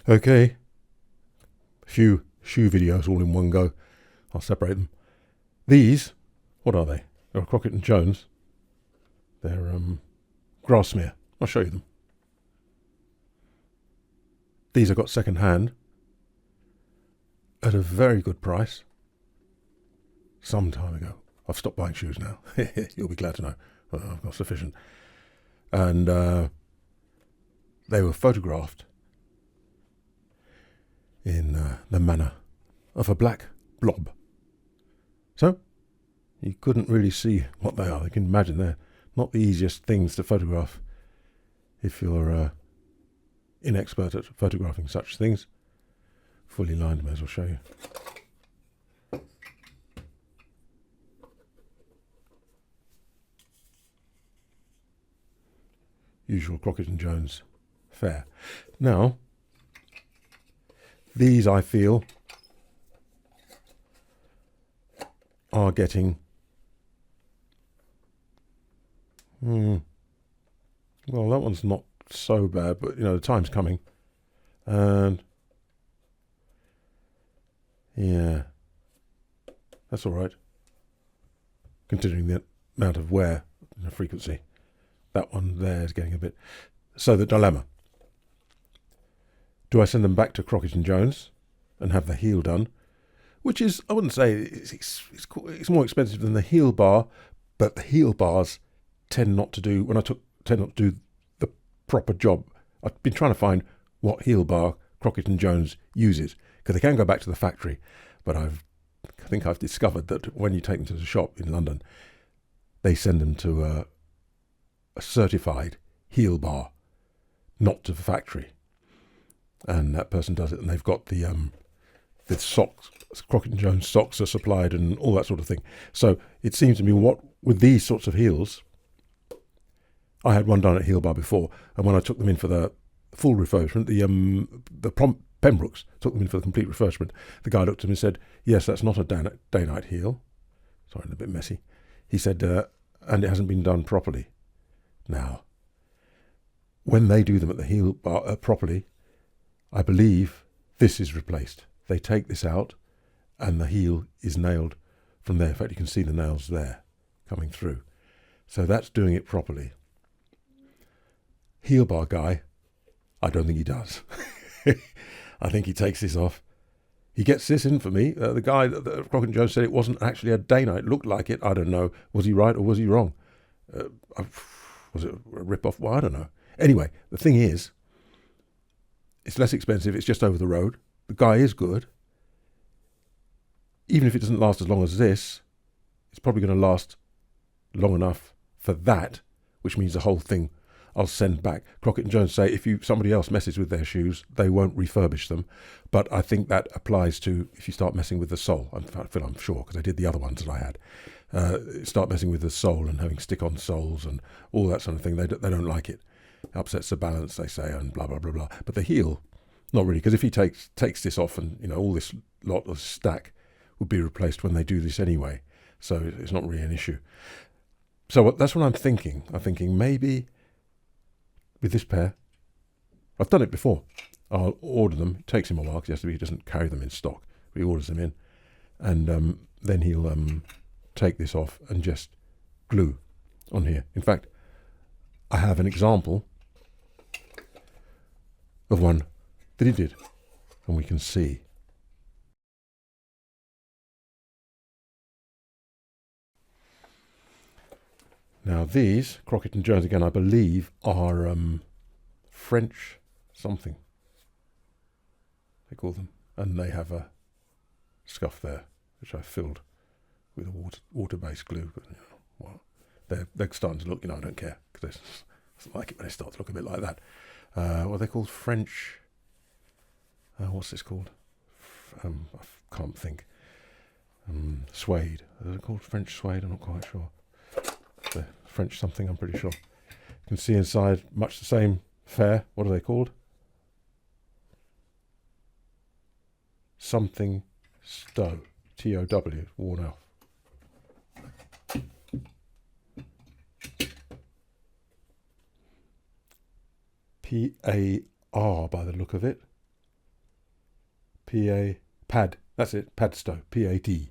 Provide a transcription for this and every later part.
Okay, a few shoe videos all in one go. I'll separate them. These, what are they? They're Crockett and Jones. They're Grasmere. I'll show you them. These I got second hand at a very good price some time ago. I've stopped buying shoes now. You'll be glad to know. I've got sufficient. And they were photographed in the manner of a black blob. So you couldn't really see what they are. You can imagine they're not the easiest things to photograph if you're inexpert at photographing such things. Fully lined, may as well show you. Usual Crockett and Jones fare. Now, these I feel are getting well, that one's not so bad, but the time's coming, and yeah, that's all right considering the amount of wear and the frequency. That one there is getting a bit. So the dilemma: do I send them back to Crockett and Jones and have the heel done, which is, I wouldn't say it's more expensive than the heel bar, but the heel bars tend not to do the proper job. I've been trying to find what heel bar Crockett and Jones uses, because they can go back to the factory, but I think I've discovered that when you take them to the shop in London, they send them to a certified heel bar, not to the factory, and that person does it, and they've got the socks. Crockett and Jones socks are supplied and all that sort of thing. So it seems to me, what with these sorts of heels, I had one done at heel bar before, and when I took them in for the full refurbishment, Pembrokes took them in for the complete refurbishment, the guy looked at me and said, yes, that's not a day-night heel. Sorry, a bit messy. He said, and it hasn't been done properly. Now, when they do them at the heel bar properly, I believe this is replaced. They take this out and the heel is nailed from there. In fact, you can see the nails there coming through. So that's doing it properly. Heel bar guy, I don't think he does. I think he takes this off. He gets this in for me. The guy that Crockett and Jones said it wasn't actually a day night. It looked like it. I don't know. Was he right or was he wrong? Was it a rip-off? Well, I don't know. Anyway, the thing is, it's less expensive. It's just over the road. The guy is good. Even if it doesn't last as long as this, it's probably going to last long enough for that, which means the whole thing I'll send back. Crockett and Jones say if somebody else messes with their shoes, they won't refurbish them. But I think that applies to if you start messing with the sole. I'm sure, because I did the other ones that I had. Start messing with the sole and having stick-on soles and all that sort of thing. They don't like it. It upsets the balance, they say, and blah, blah, blah, blah. But the heel, not really, because if he takes this off and, all this lot of stack would be replaced when they do this anyway. So it's not really an issue. So that's what I'm thinking. I'm thinking maybe with this pair, I've done it before. I'll order them. It takes him a while because he doesn't carry them in stock. But he orders them in. And then he'll take this off and just glue on here. In fact, I have an example of one that he did. And we can see. Now these, Crockett and Jones again, I believe, are French something, they call them. And they have a scuff there, which I filled with a water-based glue. But, well, they're starting to look, I don't care, because I don't like it when they start to look a bit like that. What are they called? French, what's this called? I can't think. Suede. Are they called French suede? I'm not quite sure. French something, I'm pretty sure. You can see inside much the same fare. What are they called? Something Stow. T-O-W, worn off. P-A-R by the look of it. Pad. That's it. Padstow. P-A-D.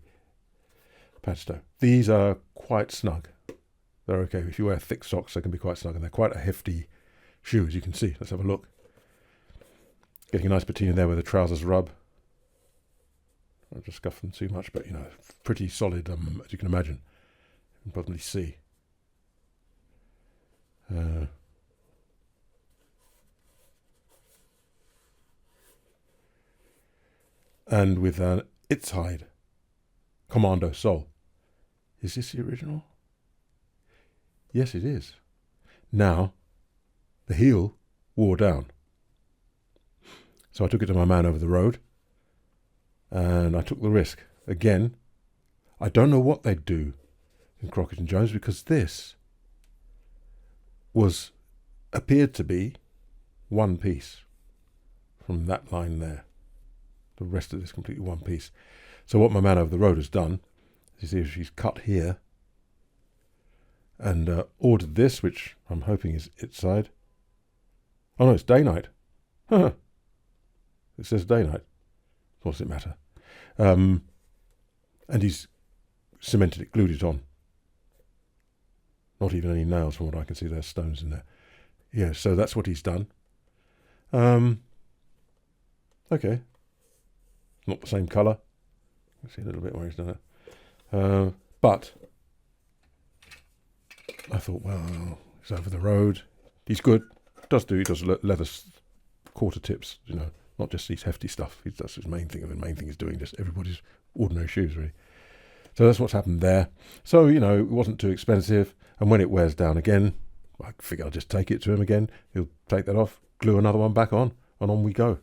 Padstow. These are quite snug. They're okay. If you wear thick socks, they can be quite snug, and they're quite a hefty shoe, as you can see. Let's have a look. Getting a nice patina there where the trousers rub. I don't just scuff them too much, but pretty solid, as you can imagine. You can probably see. And with an It's Hide Commando sole. Is this the original? Yes, it is. Now, the heel wore down. So I took it to my man over the road, and I took the risk. Again, I don't know what they'd do in Crockett and Jones, because this appeared to be one piece from that line there. The rest of this completely one piece. So what my man over the road has done, you see, she's cut here and ordered this, which I'm hoping is its side. Oh no, it's day-night. It says day-night. What does it matter? And he's cemented it, glued it on. Not even any nails from what I can see. There's stones in there. Yeah, so that's what he's done. Okay. Not the same colour. You can see a little bit where he's done it. But I thought, well, he's over the road. He's good. He does leather quarter tips, not just these hefty stuff. That's his main thing. And the main thing he's doing just everybody's ordinary shoes, really. So that's what's happened there. So, it wasn't too expensive. And when it wears down again, I figure I'll just take it to him again. He'll take that off, glue another one back on, and on we go.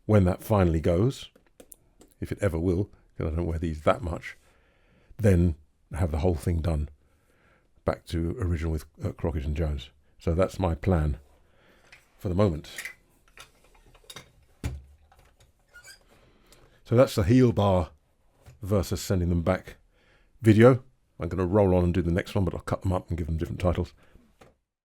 When that finally goes, if it ever will, because I don't wear these that much, then have the whole thing done back to original with Crockett and Jones. So that's my plan for the moment. So that's the heel bar versus sending them back video. I'm going to roll on and do the next one, but I'll cut them up and give them different titles.